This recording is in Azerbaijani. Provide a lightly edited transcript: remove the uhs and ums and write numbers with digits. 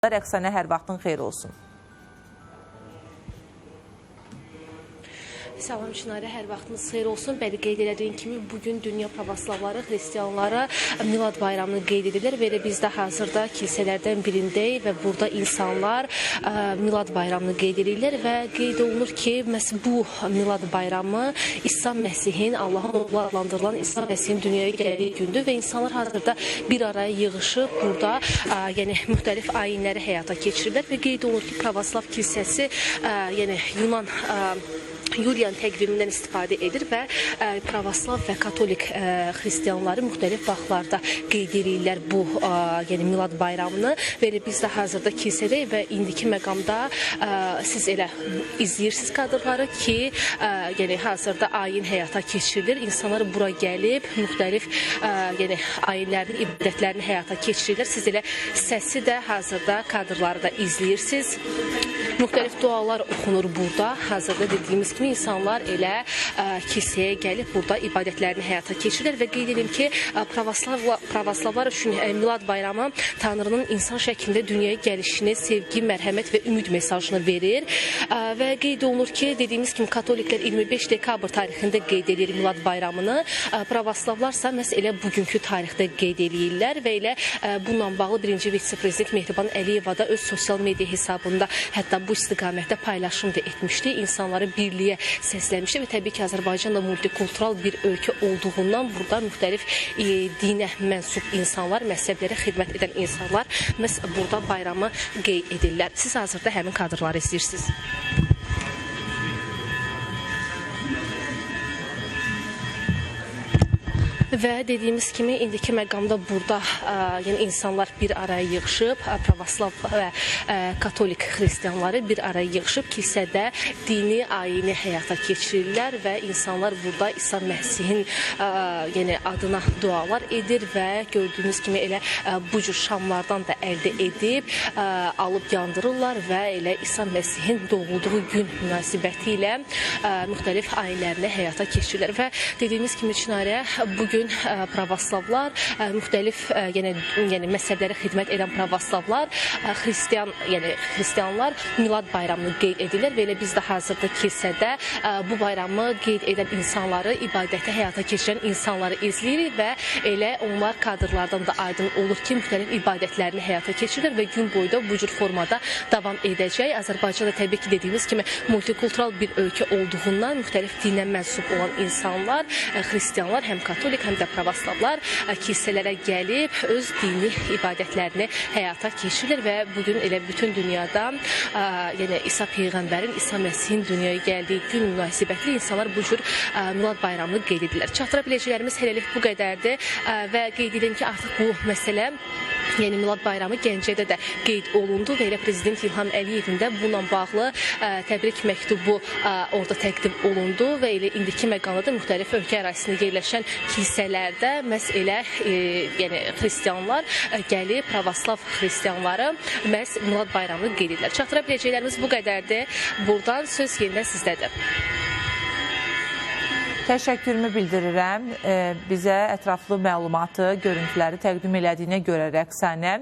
Rəqsanə, hər vaxtın xeyir olsun. Salam Çinarə, hər vaxtınız xeyir olsun. Bəli, qeyd elədiyin kimi bugün dünya pravoslavları, xristianları Milad bayramını qeyd edirlər və biz də hazırda kilsələrdən birindəyik və burada insanlar Milad bayramını qeyd edirlər və qeyd olunur ki, məhz bu Milad bayramı İsa Məsihin, Allahın oğlu adlandırılan İsa Məsihin dünyaya gəldiyi gündür və insanlar hazırda bir araya yığışıb burada yəni müxtəlif ayinləri həyata keçirirlər və qeyd olunur ki, pravoslav kilsəsi yəni Yunan Yulian təqvimindən istifadə edir və pravoslav və katolik xristianları müxtəlif vaxtlarda qeyd edirlər bu yəni Milad bayramını və biz də hazırda kilsədəyik və indiki məqamda siz elə izləyirsiniz kadrları ki, yəni hazırda ayin həyata keçirilir. İnsanlar bura gəlib müxtəlif yəni ayinlərin, ibadətlərini həyata keçirirlər. Siz elə səsi də hazırda kadrları da izləyirsiniz. Müxtəlif dualar oxunur burada. Hazırda dediyimiz kimi insanlar elə kilsəyə gəlib burada ibadətlərini həyata keçirirlər və qeyd edim ki, pravoslavlar üçün Milad bayramı Tanrının insan şəklində dünyaya gəlişini, sevgi, mərhəmət və ümid mesajını verir və qeyd olunur ki, dediyimiz kimi katoliklər 25 dekabr tarixində qeyd edir Milad bayramını, pravoslavlarsa məhz elə bugünkü tarixdə qeyd edirlər və elə bununla bağlı birinci vitse-prezident Mehriban Əliyeva da öz sosial media hesabında hətta bu istiqamətdə paylaşım da etmişdi, insanları birliyə səsləmişdi və təbii ki, Azərbaycan da multikultural bir ölkə olduğundan burada müxtəlif dinə mənsub insanlar, məzhəblərə xidmət edən insanlar məhz burada bayramı qeyd edirlər. Siz hazırda həmin kadrları izləyirsiniz. Və dediyimiz kimi indiki məqamda burada yəni insanlar bir araya yığışıb, pravoslav və katolik xristianları bir araya yığışıb kilsədə dini ayini həyata keçirirlər və insanlar burada İsa Məsihin yəni adına dualar edir və gördüyünüz kimi elə bu cür şamlardan da əldə edib alıb yandırırlar və elə İsa Məsihin doğulduğu gün münasibəti ilə müxtəlif ayinlərini həyata keçirirlər və dediyimiz kimi Çinarə bugün pravoslavlar, müxtəlif yəni məzhəblərə xidmət edən pravoslavlar, xristianlar Milad bayramını qeyd edirlər və elə biz də hazırda kilsədə bu bayramı qeyd edən insanları, ibadəti həyata keçirən insanları izləyirik və elə onlar kadrlardan da aydın olur ki, müxtəlif ibadətlərini həyata keçirirlər və gün boyu da bu cür formada davam edəcək. Azərbaycanda təbii ki, dediyimiz kimi multikultural bir ölkə olduğundan müxtəlif dinə mənsub olan insanlar, xristianlar, həm katolik, həm də pravoslavlar kilsələrə gəlib öz dini ibadətlərini həyata keçirirlər və bugün elə bütün dünyada yəni İsa Peyğəmbərin, İsa Məsihin dünyaya gəldiyi gün münasibətli insanlar bu cür Milad bayramını qeyd edirlər. Çatdıra biləcəklərimiz hələlik bu qədərdir və qeyd edim ki, artıq bu məsələ yəni Milad bayramı Gəncədə də qeyd olundu və elə Prezident İlham Əliyevin də bununla bağlı təbrik məktubu orada təqdim olundu və elə indiki məqamda da müxtəlif ölkə ərazisində yerləşən kilsələrdə məhz elə yəni xristianlar gəlib, pravoslav xristianları məhz Milad bayramını qeyd edirlər. Çatdıra biləcəklərimiz bu qədərdir. Buradan söz yenidən sizdədir. Təşəkkürümü bildirirəm bizə ətraflı məlumatı, görüntüləri təqdim elədiyinə görə Rəqsanə.